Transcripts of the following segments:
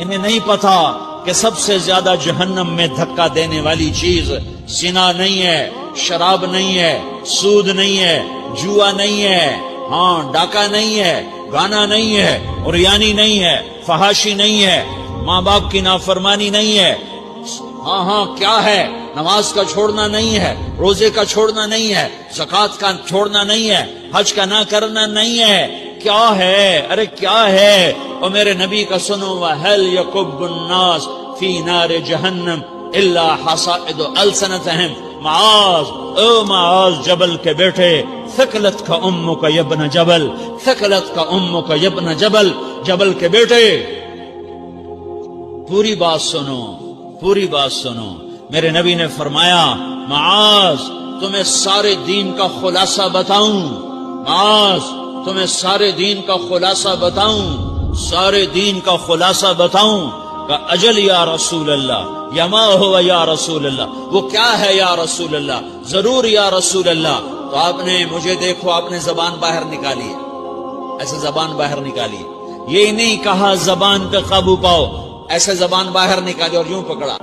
انہیں نہیں پتا کہ سب سے زیادہ جہنم میں دھکا دینے والی چیز زنا نہیں ہے، شراب نہیں ہے، سود نہیں ہے، جوا نہیں ہے، ہاں ڈاکہ نہیں ہے، گانا نہیں ہے، عریانی نہیں ہے، فحاشی نہیں ہے، ماں باپ کی نافرمانی نہیں ہے، ہاں کیا ہے، نماز کا چھوڑنا نہیں ہے، روزے کا چھوڑنا نہیں ہے، زکوٰۃ کا چھوڑنا نہیں ہے، حج کا نہ کرنا نہیں ہے، کیا ہے؟ ارے کیا ہے؟ اور میرے نبی کا سنو، وَهَلْ يَكُبُّ النَّاسِ فِي نَارِ جَهَنَّمَ إِلَّا حَصَائِدُ أَلْسِنَتِهِمْ۔ معاذ، او معاذ جبل کے بیٹے، ثقلت کا امک یا ابن جبل، ثقلت کا امک یا ابن جبل، جبل کے بیٹے پوری بات سنو، پوری بات سنو۔ میرے نبی نے فرمایا، معاذ تمہیں سارے دین کا خلاصہ بتاؤں، معاذ تمہیں سارے دین کا خلاصہ بتاؤں، سارے دین کا خلاصہ بتاؤں؟ کہ اجل یا رسول اللہ، یا ما ہوا یا رسول اللہ، وہ کیا ہے یا رسول اللہ؟ ضرور یا رسول اللہ۔ تو آپ نے مجھے دیکھو، آپ نے زبان باہر نکالی ہے، ایسے زبان باہر نکالی، یہ نہیں کہا زبان پہ قابو پاؤ، ایسے زبان باہر نکالی اور یوں پکڑا۔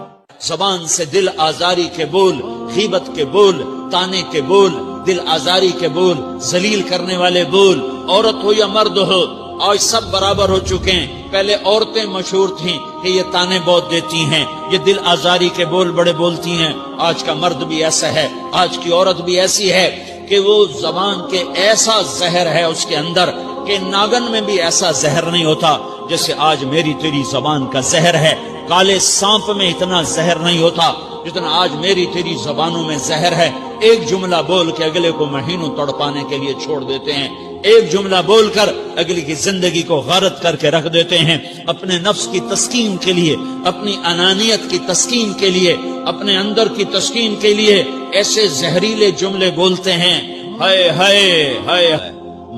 زبان سے دل آزاری کے بول، غیبت کے بول، تانے کے بول، دل آزاری کے بول، ذلیل کرنے والے بول، عورت ہو یا مرد ہو، آج سب برابر ہو چکے ہیں۔ پہلے عورتیں مشہور تھیں کہ یہ تانے بہت دیتی ہیں، یہ دل آزاری کے بول بڑے بولتی ہیں۔ آج کا مرد بھی ایسا ہے، آج کی عورت بھی ایسی ہے کہ وہ زبان کے ایسا زہر ہے اس کے اندر کہ ناگن میں بھی ایسا زہر نہیں ہوتا جیسے آج میری تیری زبان کا زہر ہے۔ کالے سانپ میں اتنا زہر نہیں ہوتا جتنا آج میری تیری زبانوں میں زہر ہے۔ ایک جملہ بول کے اگلے کو مہینوں تڑپانے کے لیے چھوڑ دیتے ہیں، ایک جملہ بول کر اگلی کی زندگی کو غارت کر کے رکھ دیتے ہیں، اپنے نفس کی تسکین کے لیے، اپنی انانیت کی تسکین کے لیے، اپنے اندر کی تسکین کے لیے ایسے زہریلے جملے بولتے ہیں۔ ہائے ہائے ہائے۔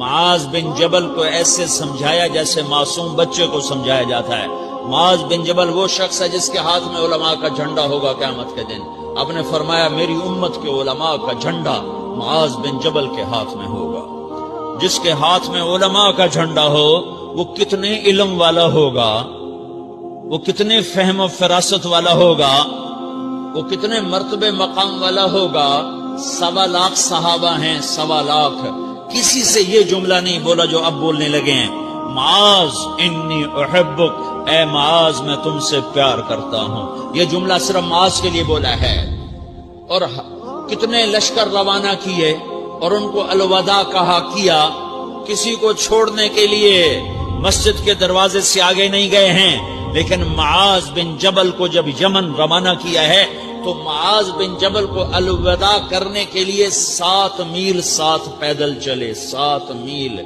معاذ بن جبل کو ایسے سمجھایا جیسے معصوم بچے کو سمجھایا جاتا ہے۔ معاذ بن جبل وہ شخص ہے جس کے ہاتھ میں علماء کا جھنڈا ہوگا قیامت کے دن۔ آپ نے فرمایا میری امت کے علماء کا جھنڈا معاذ بن جبل کے ہاتھ میں ہوگا۔ جس کے ہاتھ میں علماء کا جھنڈا ہو وہ کتنے علم والا ہوگا، وہ کتنے فہم و فراست والا ہوگا، وہ کتنے مرتبے مقام والا ہوگا۔ 1.25 لاکھ صحابہ ہیں، 1.25 لاکھ، کسی سے یہ جملہ نہیں بولا جو اب بولنے لگے ہیں۔ معاذ انی احبک، اے معاذ میں تم سے پیار کرتا ہوں، یہ جملہ صرف معاذ کے لیے بولا ہے۔ اور کتنے لشکر روانہ کیے اور ان کو الوداع کہا کیا، کسی کو چھوڑنے کے لیے مسجد کے دروازے سے آگے نہیں گئے ہیں، لیکن معاذ بن جبل کو جب یمن روانہ کیا ہے تو معاذ بن جبل کو الوداع کرنے کے لیے 7 میل ساتھ پیدل چلے، 7 میل۔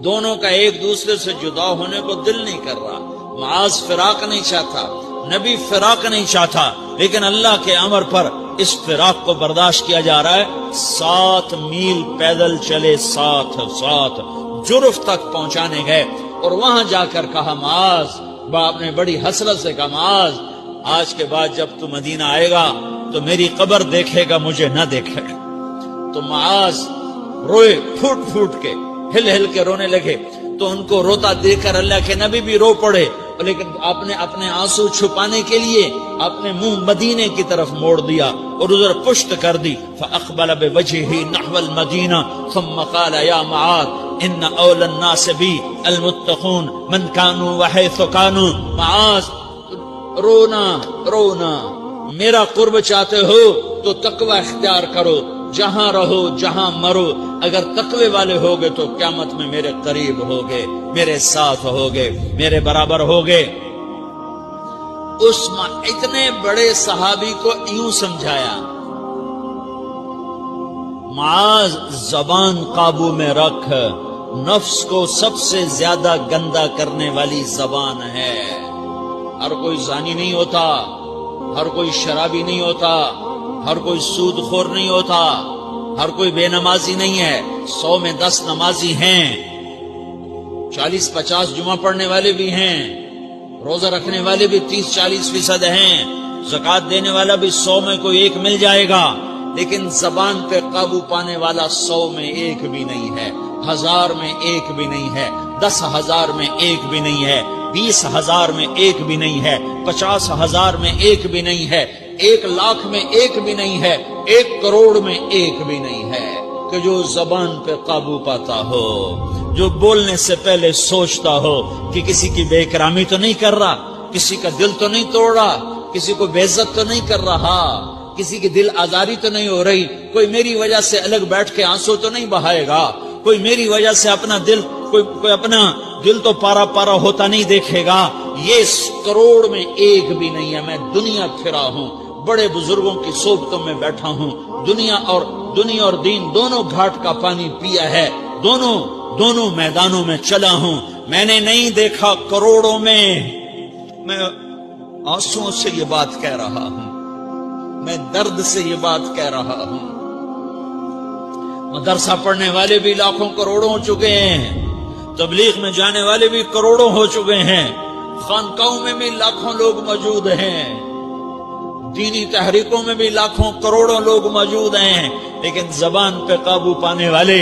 دونوں کا ایک دوسرے سے جدا ہونے کو دل نہیں کر رہا، معاذ فراق نہیں چاہتا، نبی فراق نہیں چاہتا، لیکن اللہ کے امر پر اس فراق کو برداشت کیا جا رہا ہے۔ 7 میل پیدل چلے، 7 جرف تک پہنچانے گئے اور وہاں جا کر کہا معاذ، باپ نے بڑی حسرت سے کہا معاذ آج کے بعد جب تو مدینہ آئے گا تو میری قبر دیکھے گا، مجھے نہ دیکھے گا۔ تو معاذ روئے، پھوٹ پھوٹ کے، ہل ہل کے رونے لگے۔ تو ان کو روتا دیکھ کر اللہ کے نبی بھی رو پڑے، لیکن آپ نے اپنے آنسو چھپانے کے لیے اپنے منہ مدینے کی طرف موڑ دیا اور ادھر پشت کر دی۔ فاقبل بوجهه نحو المدینہ ثم قال یا معاذ ان اول الناس بی المتقون من كانوا وحيث كانوا۔ معاذ رونا، میرا قرب چاہتے ہو تو تقوی اختیار کرو، جہاں رہو جہاں مرو، اگر تقوی والے ہوگے تو قیامت میں میرے قریب ہوگے، میرے ساتھ ہوگے، میرے برابر ہوگے۔ اس اتنے بڑے صحابی کو یوں سمجھایا، معاذ زبان قابو میں رکھ، نفس کو سب سے زیادہ گندا کرنے والی زبان ہے۔ ہر کوئی زانی نہیں ہوتا، ہر کوئی شرابی نہیں ہوتا، ہر کوئی سود خور نہیں ہوتا، ہر کوئی بے نمازی نہیں ہے۔ 100 میں 10 نمازی ہیں، 40-50 جمعہ پڑھنے والے بھی ہیں، روزہ رکھنے والے بھی 30-40% ہیں، زکوٰۃ دینے والا بھی 100 میں کوئی ایک مل جائے گا، لیکن زبان پہ قابو پانے والا 100 میں ایک بھی نہیں ہے، 1000 میں ایک بھی نہیں ہے، 10,000 میں ایک بھی نہیں ہے، 20,000 میں ایک بھی نہیں ہے، 50,000 میں ایک بھی نہیں ہے، 1,00,000 میں ایک بھی نہیں ہے، 1 کروڑ میں ایک بھی نہیں ہے کہ جو زبان پہ قابو پاتا ہو، جو بولنے سے پہلے سوچتا ہو کہ کسی کی بے اکرامی تو نہیں کر رہا، کسی کا دل تو نہیں توڑ رہا، کسی کو بے عزت تو نہیں کر رہا، کسی کی دل آزاری تو نہیں ہو رہی، کوئی میری وجہ سے الگ بیٹھ کے آنسو تو نہیں بہائے گا، کوئی میری وجہ سے اپنا دل کوئی اپنا دل تو پارا پارا ہوتا نہیں دیکھے گا۔ یہ 1 کروڑ میں ایک بھی نہیں ہے۔ میں دنیا پھرا ہوں، بڑے بزرگوں کی صحبتوں میں بیٹھا ہوں، دنیا اور دین دونوں گھاٹ کا پانی پیا ہے، دونوں میدانوں میں چلا ہوں، میں نے نہیں دیکھا کروڑوں میں۔ میں آنسوؤں سے یہ بات کہہ رہا ہوں، میں درد سے یہ بات کہہ رہا ہوں۔ مدرسہ پڑھنے والے بھی لاکھوں کروڑوں ہو چکے ہیں، تبلیغ میں جانے والے بھی کروڑوں ہو چکے ہیں، خانقاہوں میں بھی لاکھوں لوگ موجود ہیں، دینی تحریکوں میں بھی لاکھوں کروڑوں لوگ موجود ہیں، لیکن زبان پہ قابو پانے والے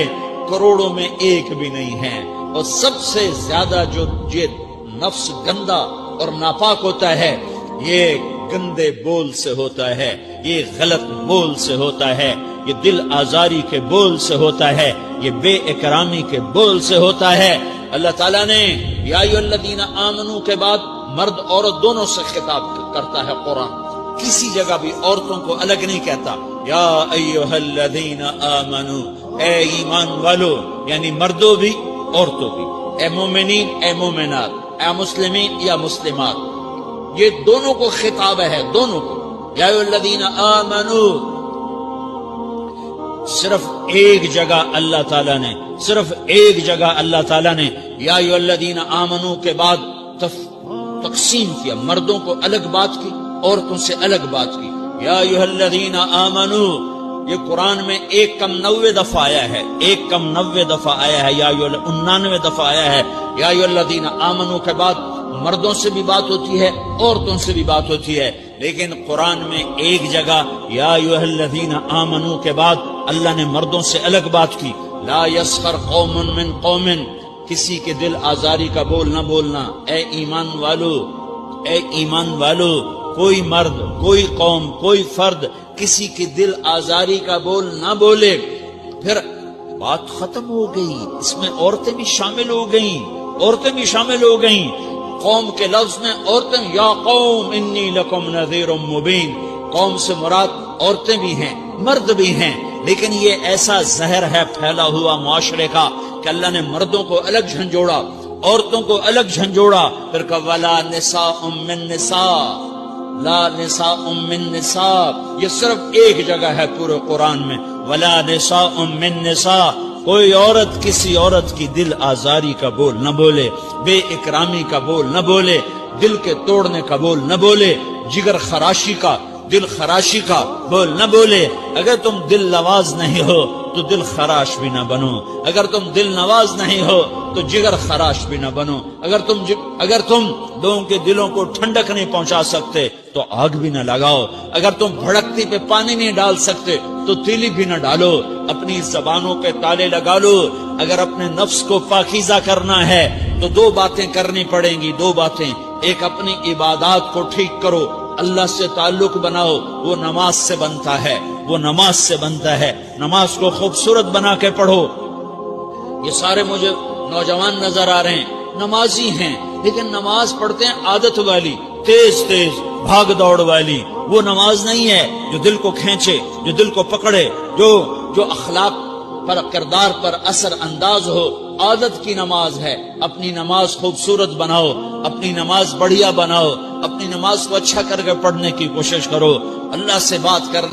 کروڑوں میں ایک بھی نہیں ہیں۔ اور سب سے زیادہ جو یہ نفس گندا اور ناپاک ہوتا ہے، یہ گندے بول سے ہوتا ہے، یہ غلط بول سے ہوتا ہے، یہ دل آزاری کے بول سے ہوتا ہے، یہ بے اکرامی کے بول سے ہوتا ہے۔ اللہ تعالیٰ نے یا ایھا الذین آمنو کے بعد مرد عورت دونوں سے خطاب کرتا ہے قرآن، کسی جگہ بھی عورتوں کو الگ نہیں کہتا۔ یا ایھا الذین آمنو، اے ایمان والو، یعنی مردوں بھی عورتوں بھی، اے مومنین اے مومنات، اے مسلمین یا مسلمات، یہ دونوں کو خطاب ہے، دونوں کو۔ یا ایھا الذین آمنو، صرف ایک جگہ اللہ تعالیٰ نے یا ایھا الذین آمنو کے بعد تقسیم کیا، مردوں کو الگ بات کی، عورتوں سے الگ بات کی۔ یا ایھا الذین آمنو، یہ قرآن میں 199 دفعہ آیا ہے، 199 دفعہ آیا ہے، یا 99 دفعہ آیا ہے۔ یا ایھا الذین آمنو کے بعد مردوں سے بھی بات ہوتی ہے، عورتوں سے بھی بات ہوتی ہے، لیکن قرآن میں ایک جگہ یا ایھا الذین آمنو کے بعد اللہ نے مردوں سے الگ بات کی۔ لا یسخر قوم من قوم، کسی کے دل آزاری کا بول نہ بولنا۔ اے ایمان والو، کوئی مرد، کوئی قوم، کوئی فرد کسی کے دل آزاری کا بول نہ بولے۔ پھر بات ختم ہو گئی، اس میں عورتیں بھی شامل ہو گئیں، قوم کے لفظ میں عورتیں، یا قوم انی لکم نذیر مبین، قوم سے مراد عورتیں بھی ہیں، مرد بھی ہیں، لیکن یہ ایسا زہر ہے پھیلا ہوا معاشرے کا کہ اللہ نے مردوں کو الگ جھنجھوڑا، عورتوں کو الگ جھنجھوڑا، پھر کہ ولا نساء من نساء، لا نساء من نساء، یہ صرف ایک جگہ ہے پورے قرآن میں، ولا نساء من نساء، کوئی عورت کسی عورت کی دل آزاری کا بول نہ بولے، بے اکرامی کا بول نہ بولے، دل کے توڑنے کا بول نہ بولے، جگر خراشی کا، دل خراشی کا بول نہ بولے۔ اگر تم دل نواز نہیں ہو تو دل خراش بھی نہ بنو، اگر تم دل نواز نہیں ہو تو جگر خراش بھی نہ بنو، اگر تم لوگوں کے دلوں کو ٹھنڈک نہیں پہنچا سکتے تو آگ بھی نہ لگاؤ، اگر تم بھڑکتی پہ پانی نہیں ڈال سکتے تو تیلی بھی نہ ڈالو، اپنی زبانوں پہ تالے لگا لو۔ اگر اپنے نفس کو پاکیزہ کرنا ہے تو 2 باتیں کرنی پڑیں گی، 2 باتیں، ایک اپنی عبادات کو ٹھیک کرو، اللہ سے تعلق بناؤ، وہ نماز سے بنتا ہے، نماز کو خوبصورت بنا کے پڑھو۔ یہ سارے مجھے نوجوان نظر آ رہے ہیں، نمازی ہیں، لیکن نماز پڑھتے ہیں عادت والی، تیز بھاگ دوڑ والی، وہ نماز نہیں ہے جو دل کو کھینچے، جو دل کو پکڑے، جو اخلاق پر، کردار پر اثر انداز ہو۔ عادت کی نماز ہے، اپنی نماز خوبصورت بناؤ، اپنی نماز بڑھیا بناؤ، اپنی نماز کو اچھا کر کے پڑھنے کی کوشش کرو، اللہ سے بات کرنا